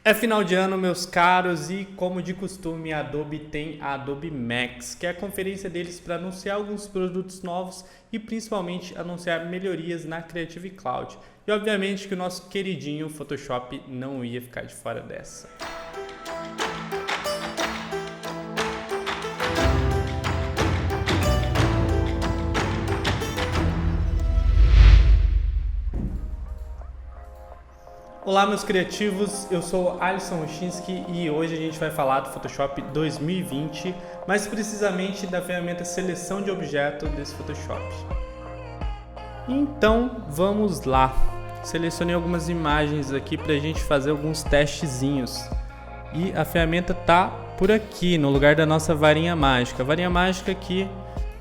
É final de ano, meus caros, e como de costume, a Adobe tem a Adobe Max, que é a conferência deles para anunciar alguns produtos novos e principalmente anunciar melhorias na Creative Cloud. E obviamente que o nosso queridinho Photoshop não ia ficar de fora dessa. Olá meus criativos, eu sou Alisson Rochinski e hoje a gente vai falar do Photoshop 2020, mais precisamente da ferramenta seleção de objeto desse Photoshop. Então vamos lá, selecionei algumas imagens aqui para a gente fazer alguns testezinhos e a ferramenta tá por aqui no lugar da nossa varinha mágica. A varinha mágica aqui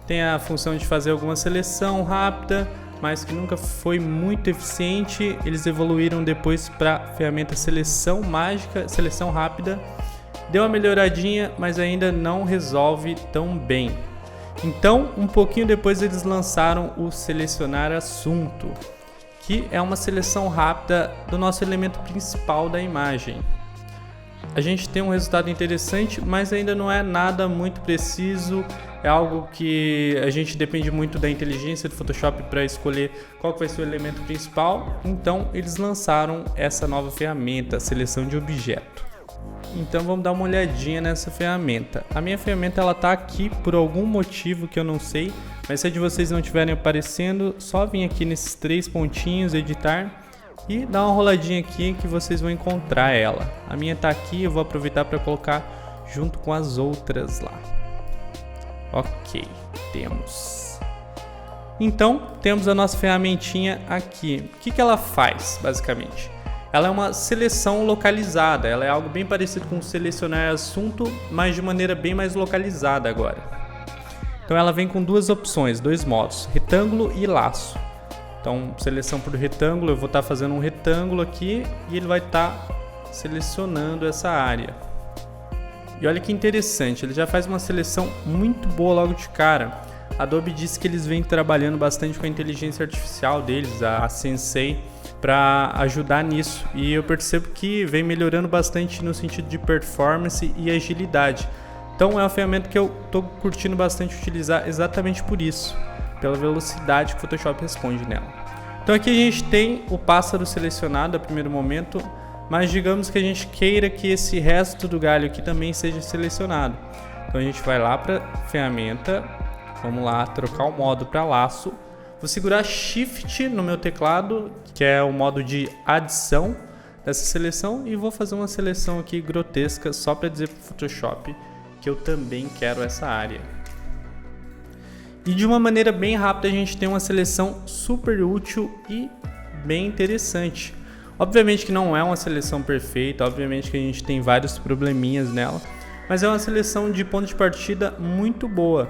tem a função de fazer alguma seleção rápida, mas que nunca foi muito eficiente. Eles evoluíram depois para a ferramenta seleção mágica, seleção rápida. Deu uma melhoradinha, mas ainda não resolve tão bem. Então, um pouquinho depois eles lançaram o selecionar assunto, que é uma seleção rápida do nosso elemento principal da imagem. A gente tem um resultado interessante, mas ainda não é nada muito preciso. É algo que a gente depende muito da inteligência do Photoshop para escolher qual que vai ser o elemento principal. Então eles lançaram essa nova ferramenta, seleção de objeto. Então vamos dar uma olhadinha nessa ferramenta. A minha ferramenta ela tá aqui por algum motivo que eu não sei, mas se a de vocês não estiverem aparecendo, só vir aqui nesses três pontinhos, editar, e dá uma roladinha aqui que vocês vão encontrar ela. A minha tá aqui, eu vou aproveitar para colocar junto com as outras lá. Ok, temos. Então, temos a nossa ferramentinha aqui. O que ela faz, basicamente? Ela é uma seleção localizada. Ela é algo bem parecido com selecionar assunto, mas de maneira bem mais localizada agora. Então, ela vem com duas opções, dois modos, retângulo e laço. Então, seleção por retângulo, eu vou estar fazendo um retângulo aqui e ele vai estar selecionando essa área. E olha que interessante, ele já faz uma seleção muito boa logo de cara. A Adobe disse que eles vêm trabalhando bastante com a inteligência artificial deles, a Sensei, para ajudar nisso. E eu percebo que vem melhorando bastante no sentido de performance e agilidade. Então é uma ferramenta que eu estou curtindo bastante utilizar exatamente por isso, pela velocidade que o Photoshop responde nela. Então aqui a gente tem o pássaro selecionado a primeiro momento, mas digamos que a gente queira que esse resto do galho aqui também seja selecionado. Então a gente vai lá para ferramenta, vamos lá trocar o modo para laço, vou segurar Shift no meu teclado, que é o modo de adição dessa seleção, e vou fazer uma seleção aqui grotesca só para dizer para o Photoshop que eu também quero essa área. E de uma maneira bem rápida a gente tem uma seleção super útil e bem interessante. Obviamente que não é uma seleção perfeita, obviamente que a gente tem vários probleminhas nela, mas é uma seleção de ponto de partida muito boa.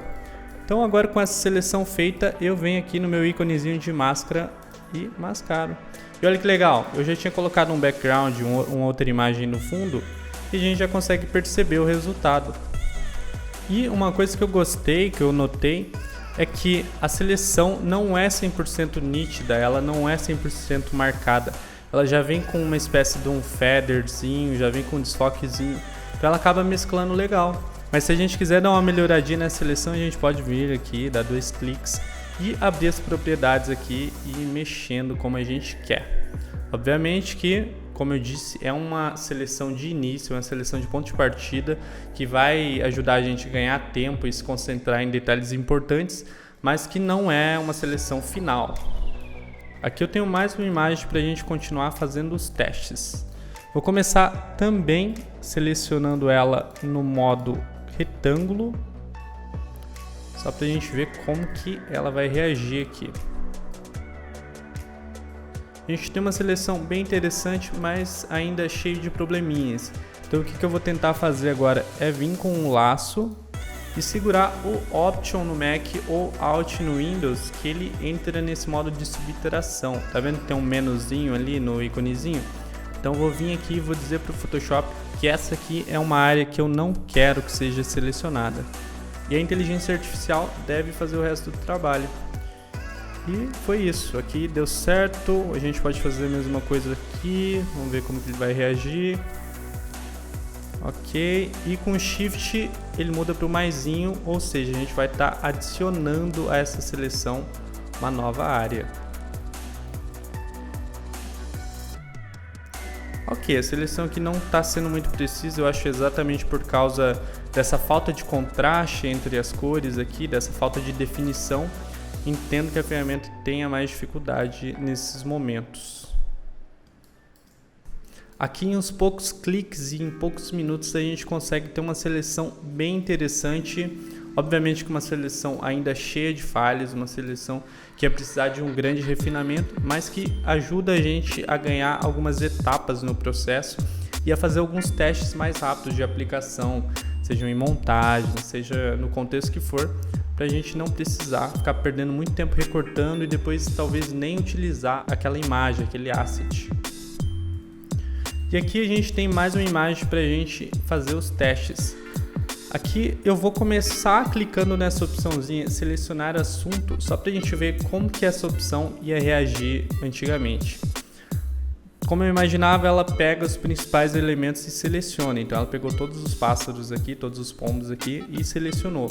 Então agora com essa seleção feita, eu venho aqui no meu íconezinho de máscara e mascaro. E olha que legal, eu já tinha colocado um background, uma outra imagem no fundo, e a gente já consegue perceber o resultado. E uma coisa que eu gostei, que eu notei, é que a seleção não é 100% nítida, ela não é 100% marcada. Ela já vem com uma espécie de um featherzinho, já vem com um desfoquezinho, então ela acaba mesclando legal. Mas se a gente quiser dar uma melhoradinha na seleção, a gente pode vir aqui, dar dois cliques e abrir as propriedades aqui e ir mexendo como a gente quer. Obviamente que, como eu disse, é uma seleção de início, uma seleção de ponto de partida que vai ajudar a gente a ganhar tempo e se concentrar em detalhes importantes, mas que não é uma seleção final. Aqui eu tenho mais uma imagem para a gente continuar fazendo os testes. Vou começar também selecionando ela no modo retângulo, só para a gente ver como que ela vai reagir aqui. A gente tem uma seleção bem interessante, mas ainda cheio de probleminhas. Então o que eu vou tentar fazer agora é vir com um laço e segurar o Option no Mac ou Alt no Windows, que ele entra nesse modo de subtração. Tá vendo que tem um menuzinho ali no íconezinho? Então vou vir aqui e vou dizer para o Photoshop que essa aqui é uma área que eu não quero que seja selecionada. E a inteligência artificial deve fazer o resto do trabalho. E foi isso, aqui deu certo, a gente pode fazer a mesma coisa aqui, vamos ver como que ele vai reagir. Ok, e com o Shift ele muda para o maisinho, ou seja, a gente vai estar adicionando a essa seleção uma nova área. Ok, a seleção aqui não está sendo muito precisa, eu acho exatamente por causa dessa falta de contraste entre as cores aqui, dessa falta de definição. Entendo que a ferramenta tenha mais dificuldade nesses momentos. Aqui em uns poucos cliques e em poucos minutos a gente consegue ter uma seleção bem interessante. Obviamente que uma seleção ainda cheia de falhas, uma seleção que ia precisar de um grande refinamento, mas que ajuda a gente a ganhar algumas etapas no processo e a fazer alguns testes mais rápidos de aplicação, sejam em montagem, seja no contexto que for, para a gente não precisar ficar perdendo muito tempo recortando e depois talvez nem utilizar aquela imagem, aquele asset. E aqui a gente tem mais uma imagem para a gente fazer os testes. Aqui eu vou começar clicando nessa opçãozinha, selecionar assunto, só para a gente ver como que essa opção ia reagir antigamente. Como eu imaginava, ela pega os principais elementos e seleciona. Então ela pegou todos os pássaros aqui, todos os pombos aqui e selecionou.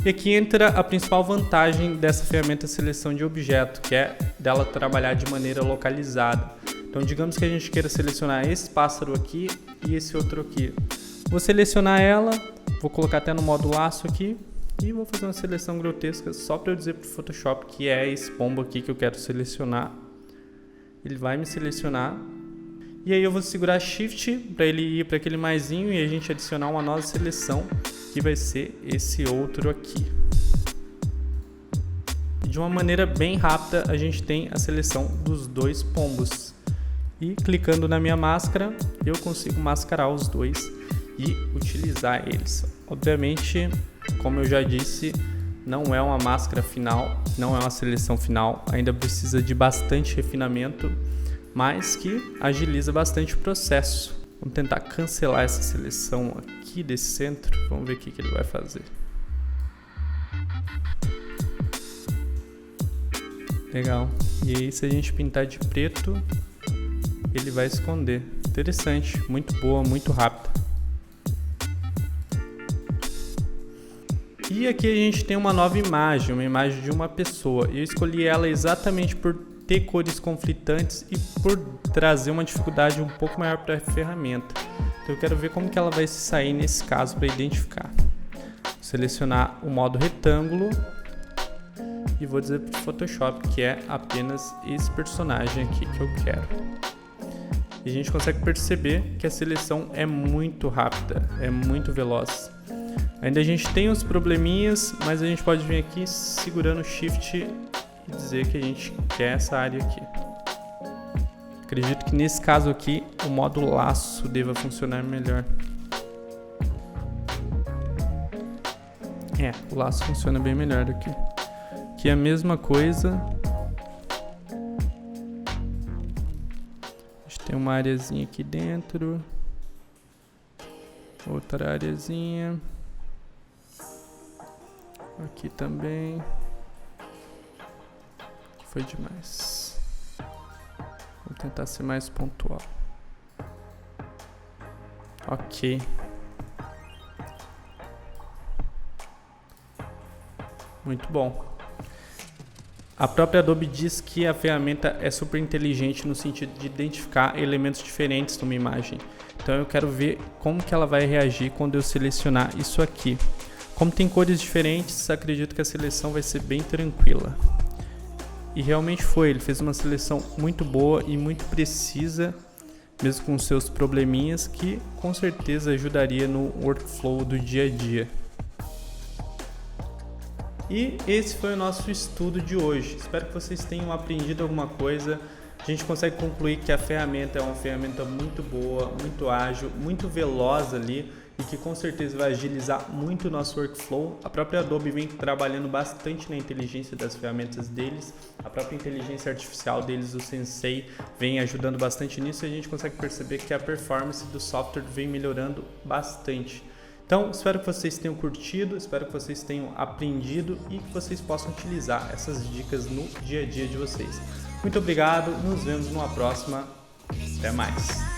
E aqui entra a principal vantagem dessa ferramenta seleção de objeto, que é dela trabalhar de maneira localizada. Então digamos que a gente queira selecionar esse pássaro aqui e esse outro aqui. Vou selecionar ela, vou colocar até no modo laço aqui e vou fazer uma seleção grotesca só para eu dizer para o Photoshop que é esse pombo aqui que eu quero selecionar. Ele vai me selecionar e aí eu vou segurar Shift para ele ir para aquele maisinho e a gente adicionar uma nova seleção que vai ser esse outro aqui. E de uma maneira bem rápida a gente tem a seleção dos dois pombos. E clicando na minha máscara, eu consigo mascarar os dois e utilizar eles. Obviamente, como eu já disse, não é uma máscara final, não é uma seleção final, ainda precisa de bastante refinamento, mas que agiliza bastante o processo. Vamos tentar cancelar essa seleção aqui desse centro, vamos ver o que ele vai fazer. Legal, e aí se a gente pintar de preto, ele vai esconder. Interessante, muito boa, muito rápida. E aqui a gente tem uma nova imagem, uma imagem de uma pessoa. Eu escolhi ela exatamente por ter cores conflitantes e por trazer uma dificuldade um pouco maior para a ferramenta. Então eu quero ver como que ela vai se sair nesse caso para identificar. Vou selecionar o modo retângulo e vou dizer para o Photoshop que é apenas esse personagem aqui que eu quero. E a gente consegue perceber que a seleção é muito rápida, é muito veloz. Ainda a gente tem uns probleminhas, mas a gente pode vir aqui segurando o Shift e dizer que a gente quer essa área aqui. Acredito que nesse caso aqui o modo laço deva funcionar melhor. O laço funciona bem melhor aqui. Aqui é a mesma coisa. Tem uma areazinha aqui dentro, outra areazinha, aqui também, foi demais, vou tentar ser mais pontual, ok, muito bom. A própria Adobe diz que a ferramenta é super inteligente no sentido de identificar elementos diferentes numa imagem. Então eu quero ver como que ela vai reagir quando eu selecionar isso aqui. Como tem cores diferentes, acredito que a seleção vai ser bem tranquila. E realmente foi, ele fez uma seleção muito boa e muito precisa, mesmo com seus probleminhas, que com certeza ajudaria no workflow do dia a dia. E esse foi o nosso estudo de hoje. Espero que vocês tenham aprendido alguma coisa. A gente consegue concluir que a ferramenta é uma ferramenta muito boa, muito ágil, muito veloz ali e que com certeza vai agilizar muito o nosso workflow. A própria Adobe vem trabalhando bastante na inteligência das ferramentas deles. A própria inteligência artificial deles, o Sensei, vem ajudando bastante nisso e a gente consegue perceber que a performance do software vem melhorando bastante. Então, espero que vocês tenham curtido, espero que vocês tenham aprendido e que vocês possam utilizar essas dicas no dia a dia de vocês. Muito obrigado, nos vemos numa próxima. Até mais!